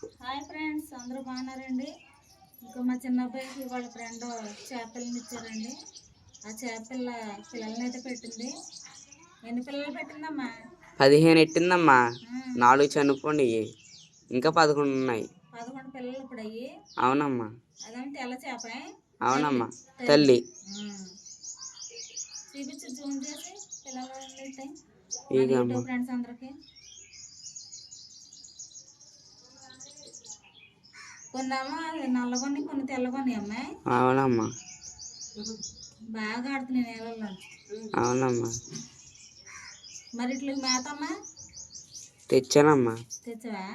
Hi friends, అందరూ బాగున్నారండి? ఇంకా మా చిన్న అబ్బాయికి వాళ్ళ ఫ్రెండ్ చేపలను ఇచ్చారండి. ఆ చేపల పిల్లల్ని అయితే పెట్టింది. ఎన్ని పిల్లలు పెట్టిందమ్మా? 15 ఎట్టిందమ్మా. ఆ, 4 చనిపోండి, ఇంకా 11 ఉన్నాయి. 11 పిల్లలు ఇప్పుడు అయ్యి. అవునమ్మా. అదేమి తెల్ల చేప? అవునమ్మా, తల్లి. తల్లి. చూపించి జూమ్ చేసి పిల్లలు ఇక యూట్యూబ్ ఫ్రెండ్స్ అందరికి. కొన్ని అమ్మ నల్లగొని, కొన్ని తెల్లగొని అమ్మాయి. అవునమ్మా. బాగా ఆడుతున్నాయి నేలల్లో. అవునమ్మా. మరి ఇట్లా మేతమ్మా తెచ్చానమ్మా. తెచ్చావా?